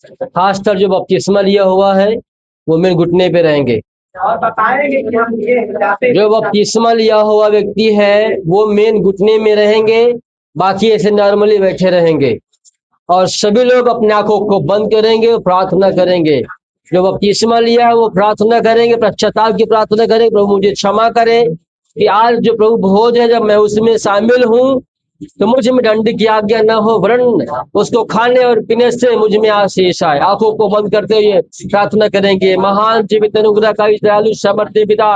खासकर जो बपतिस्मा लिया हुआ है वो मेन घुटने पे रहेंगे। और बताएंगे कि हम ये जाते जो बपतिस्मा लिया हुआ व्यक्ति है वो मेन घुटने में रहेंगे, बाकी ऐसे नॉर्मली बैठे रहेंगे। और सभी लोग अपने आंखों को बंद करेंगे और प्रार्थना करेंगे। जो बपतिस्मा लिया है वो प्रार्थना करेंगे, पश्चाताप की प्रार्थना करेंगे, प्रभु मुझे क्षमा करें कि आज जो प्रभु भोज है जब मैं उसमें शामिल हूँ तो मुझ में दंड की आज्ञा न हो, वरन उसको खाने और पीने से मुझ में आशीष आए। आंखों को बंद करते हुए प्रार्थना करेंगे। महान जीवित अनुग्रहकारी दयालु समर्थी पिता,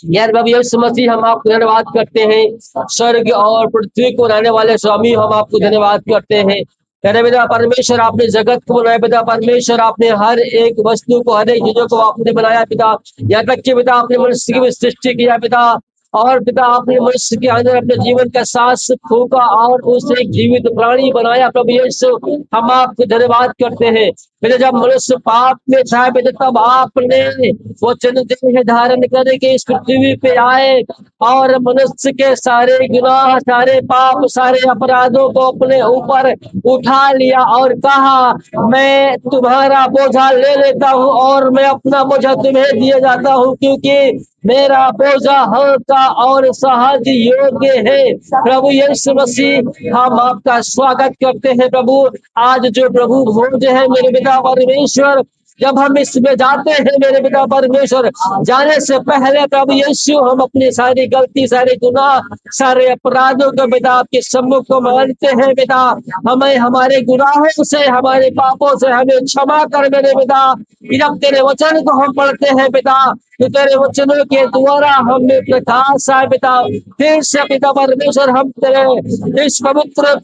यार प्रभु यीशु मसीह, हम आपको धन्यवाद करते हैं। स्वर्ग और पृथ्वी को रहने वाले स्वामी, हम आपको धन्यवाद करते हैं। अरे पिता परमेश्वर, आपने जगत को बनाया पिता परमेश्वर, आपने हर एक वस्तु को, हर एक चीजों को आपने बनाया पिता। यहाँ तक कि पिता आपने मनुष्य की भी सृष्टि किया पिता। और पिता आपने मनुष्य के अंदर अपने जीवन का सांस फूका और उसे एक जीवित प्राणी बनाया। प्रभु यीशु, हम आपको धन्यवाद करते हैं। फिर जब मनुष्य पाप में था बेटे तब आपने वचन देह धारण करके इस पृथ्वी पे आए और मनुष्य के सारे गुनाह, सारे पाप, सारे अपराधों को अपने ऊपर उठा लिया और कहा मैं तुम्हारा बोझा ले लेता हूँ और मैं अपना बोझा तुम्हें दिए जाता हूँ, क्योंकि मेरा बोझा हल्का और सहज योग्य है। प्रभु यीशु मसीह, हम आपका स्वागत करते हैं प्रभु। आज जो प्रभु भोज है मेरे पिता परमेश्वर, जब हम इसमें जाते हैं मेरे पिता परमेश्वर, जाने से पहले प्रभु यीशु हम अपनी सारी गलती, सारे गुनाह, सारे अपराधों को पिता आपके सम्मुख को मानते हैं पिता। हमें हमारे गुनाहों से, हमारे पापों से हमें क्षमा कर मेरे पिता। जब तेरे वचन को हम पढ़ते हैं पिता तो तेरे वचनों के द्वारा हमें प्रकाश आए पिता। फिर से पिता परमेश्वर, हम तेरे इस पवित्र,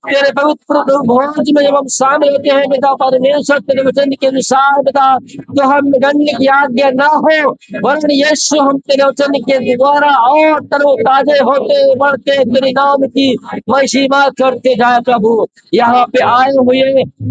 तेरे पवित्र भोज में जब हम शामिल होते हैं पिता परमेश्वर तेरे वचन के अनुसार पिता, तो हम दंड की आज्ञा ना हो, वरन यीशु हम तेरे वचन के द्वारा और तरोताजे होते बढ़ते तेरे नाम की महिमा करते जाए प्रभु। यहाँ पे आए हुए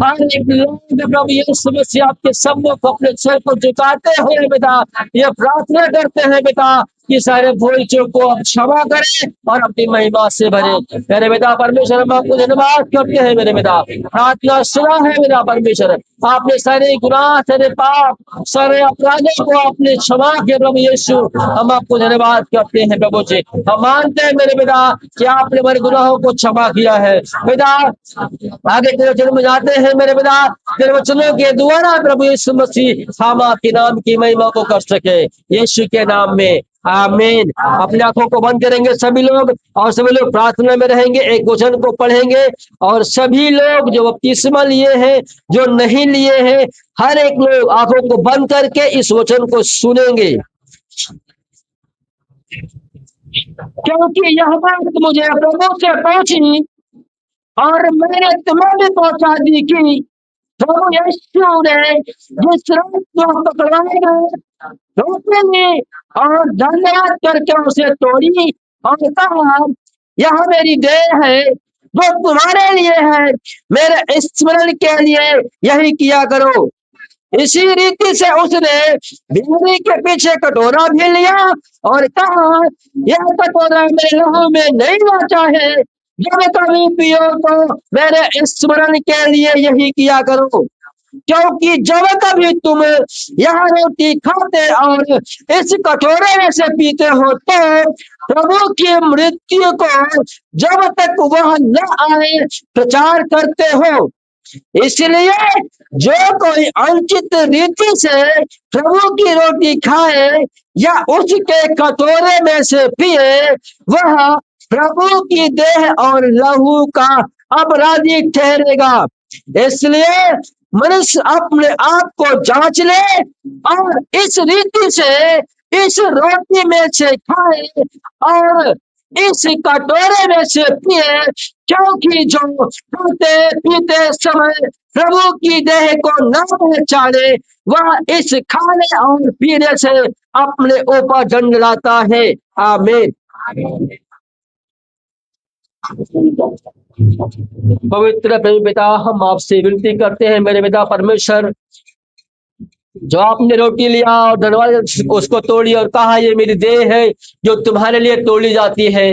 हर एक लोग प्रभु यीशु मसीह आपके सम्मुख अपने सिर को झुकाते हुए पिता ये प्रार्थना करते हैं पिता कि सारे भूलों को आप क्षमा करें और अपनी महिमा से भरे। मेरे पिता परमेश्वर, हम आपको धन्यवाद करते हैं मेरे पिता। प्रार्थना सुना है मेरा परमेश्वर, आपने सारे गुनाह, सारे पाप, सारे अपराधों को आपने क्षमा किया प्रभु यीशु। हम आपको धन्यवाद करते हैं प्रभु जी। हम मानते हैं मेरे पिता कि आपने हमारे गुनाहों को क्षमा किया है पिता। आगे तेरे वचन में जाते हैं मेरे पिता, तेरे वचनों के द्वारा प्रभु यीशु मसीह हम आपके नाम की महिमा को कर सके, यीशु के नाम में आमीन। अपने आंखों को बंद करेंगे सभी लोग और सभी लोग प्रार्थना में रहेंगे, एक वचन को पढ़ेंगे और सभी लोग जो बपतिस्मा लिए हैं, जो नहीं लिए हैं, हर एक लोग आंखों को बंद करके इस वचन को सुनेंगे। क्योंकि यह बात मुझे प्रभु से पहुंची और मैंने तुम्हें भी पहुंचा दी कि प्रभु यीशु ने जिस रात को पकड़वाए गए रोटी ली और धन्यवाद करके उसे तोड़ी और कहा यह मेरी देह है जो तुम्हारे लिए है, मेरे स्मरण के लिए यही किया करो। इसी रीति से उसने बीवी के पीछे कटोरा भी लिया और कहा यह कटोरा मेरे लहू में नहीं नाचा है, जब कभी पियो तो मेरे स्मरण के लिए यही किया करो। क्योंकि जब कभी तुम यह रोटी खाते और इस कटोरे में से पीते हो तो प्रभु की मृत्यु को जब तक वह न आए प्रचार करते हो। इसलिए जो कोई अनुचित रीति से प्रभु की रोटी खाए या उसके कटोरे में से पिए, वह प्रभु की देह और लहू का अपराधी ठहरेगा। इसलिए मनुष्य अपने आप को जांच ले और इस रीति से इस रोटी में से खाए और इस कटोरे में से पिए, क्योंकि जो खाते पीते समय प्रभु की देह को न पहचाने वह इस खाने और पीने से अपने ऊपर दंड लाता है। आमीन। पवित्र प्रेम पिता, हम आपसे विनती करते हैं मेरे पिता परमेश्वर, जो आपने रोटी लिया और धन्यवाद उसको तोड़ी और कहा ये मेरी देह है जो तुम्हारे लिए तोड़ी जाती है,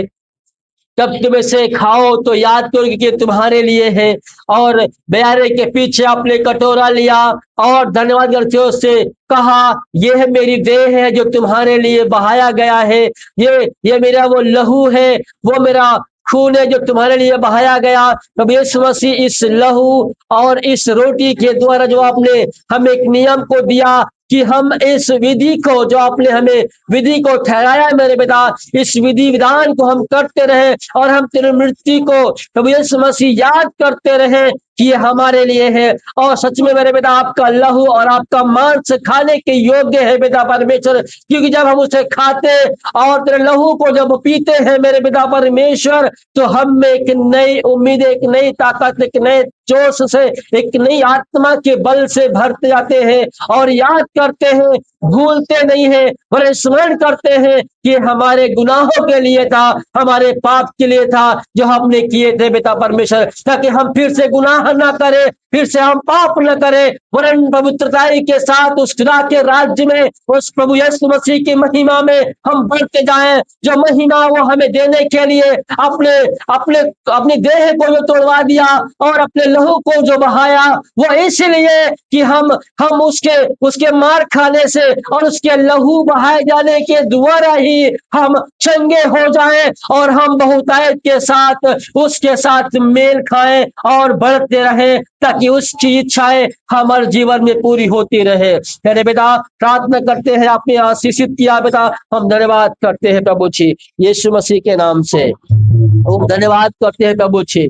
तब तुम इसे खाओ तो याद करो कि तुम्हारे लिए है। और बयारे के पीछे आपने कटोरा लिया और धन्यवाद करते हुए उससे कहा, ये है मेरी देह है जो तुम्हारे लिए बहाया गया है। ये मेरा वो लहू है, वो मेरा खून है जो तुम्हारे लिए बहाया गया। प्रभु यीशु मसीह इस लहू और इस रोटी के द्वारा जो आपने हमें एक नियम को दिया कि हम इस विधि को, जो आपने हमें विधि को ठहराया मेरे पिता, इस विधि विधान को हम करते रहे और हम तेरी मृत्यु को प्रभु यीशु मसीह याद करते रहे कि ये हमारे लिए है। और सच में मेरे पिता आपका लहू और आपका मांस खाने के योग्य है पिता परमेश्वर, क्योंकि जब हम उसे खाते और तेरे लहू को जब पीते हैं मेरे पिता परमेश्वर, तो हम में एक नई उम्मीद, एक नई ताकत, एक नए जोश से, एक नई आत्मा के बल से भरते जाते हैं और याद करते हैं, भूलते नहीं है, पर स्मरण करते हैं कि हमारे गुनाहों के लिए था, हमारे पाप के लिए था जो हमने किए थे पिता परमेश्वर, ताकि हम फिर से गुनाह ना करें, फिर से हम पाप न करें, वरन पवित्रताई के साथ उस खुदा के राज्य में, उस प्रभु यीशु मसीह की महिमा में हम बढ़ते जाएं। जो महिमा वो हमें देने के लिए अपने अपने अपनी देह को जो तोड़वा दिया और अपने लहू को जो बहाया, वो इसलिए कि हम उसके उसके मार खाने से और उसके लहू बहाए जाने के द्वारा ही हम चंगे हो जाएं और हम बहुतायत के साथ उसके साथ मेल खाएं और बढ़ते रहें, ताकि उसकी इच्छाएं हमारे जीवन में पूरी होती रहे। मेरे पिता प्रार्थना करते हैं, आपने आशीषित किया पिता, हम धन्यवाद करते हैं प्रभु जी यीशु मसीह के नाम से। वो धन्यवाद करते हैं प्रभु जी,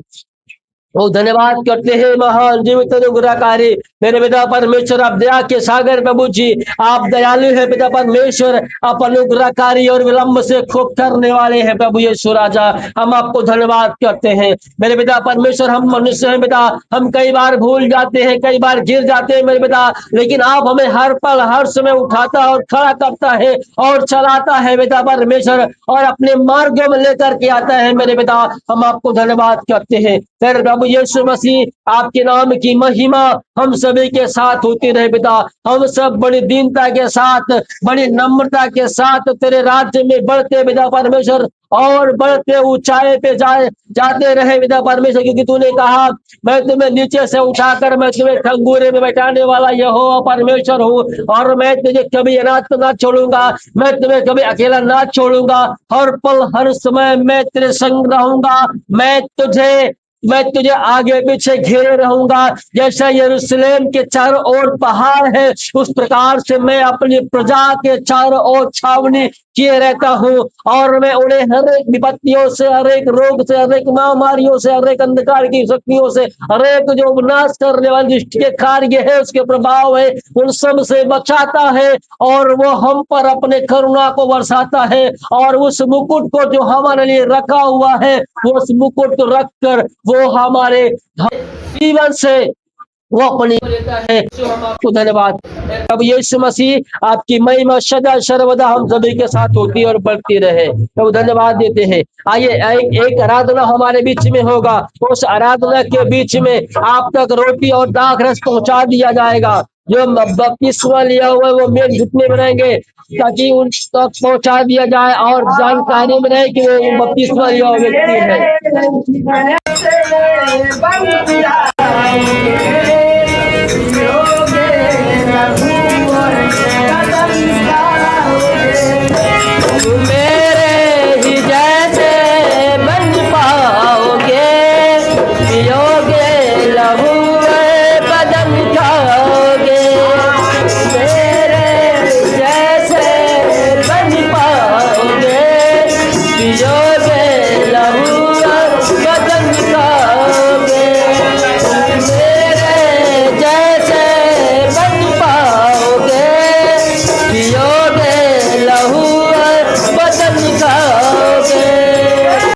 वो धन्यवाद करते हैं महान जीवित अनुग्रहकारी मेरे पिता परमेश्वर, आप दया के सागर प्रभु जी, आप दयालु है पिता परमेश्वर, आप अनुग्रहकारी और विलंब से खूब करने वाले हैं प्रभु यीशु राजा। हम आपको धन्यवाद करते हैं मेरे पिता परमेश्वर। हम मनुष्य हैं पिता, हम कई बार भूल जाते हैं, कई बार गिर जाते हैं मेरे पिता, लेकिन आप हमें हर पल हर समय उठाता और खड़ा करता है और चलाता है पिता परमेश्वर, और अपने मार्गों में लेकर के आता है मेरे पिता। हम आपको धन्यवाद करते हैं तेरे प्रभु यीशु मसीह, आपके नाम की महिमा हम सभी के साथ होती रहे पिता। हम सब बड़ी दीनता के साथ, बड़ी नम्रता के साथ तेरे राज्य में बढ़ते पिता परमेश्वर और बढ़ते ऊंचाई पे जाते रहे पिता परमेश्वर, क्योंकि तूने कहा मैं तुम्हें नीचे से उठाकर मैं तुम्हें खंगूरे में बैठाने वाला यहोवा परमेश्वर हूँ, और मैं तुझे कभी अनाथ ना छोड़ूंगा, मैं तुम्हें कभी अकेला ना छोड़ूंगा, हर पल हर समय मैं तेरे संग रहूंगा, मैं तुझे आगे पीछे घेरे रहूंगा। जैसा यरूशलेम के चारों ओर पहाड़ है, उस प्रकार से मैं अपनी प्रजा के चारों ओर छावनी किए रहता हूँ, और मैं उन्हें हर एक विपत्तियों से, हर एक रोग से, हर एक महामारियों से, हर एक अंधकार की शक्तियों से, हर एक जो विनाश करने वाले दृष्टि के कार्य है, उसके प्रभाव है, उन सब से बचाता है, और वो हम पर अपने करुणा को बरसाता है, और उस मुकुट को जो हमारे लिए रखा हुआ है, वो उस मुकुट को रख कर वो हमारे जीवन से वो अपनी लेता है। जो हम आपको धन्यवाद अब यीशु मसीह, आपकी महिमा सदा सर्वदा हम सभी के साथ होती और बढ़ती रहे, तो धन्यवाद देते हैं। आइए एक आराधना हमारे बीच में होगा, उस आराधना के बीच में आप तक रोटी और दाख रस पहुंचा दिया जाएगा। जो बपतिस्मा लिया हुआ है वो मेल घुटने में रहेंगे, ताकि उन तक पहुंचा दिया जाए और जानकारी में रहे कि वो बपतिस्मा लिया हुआ व्यक्ति है।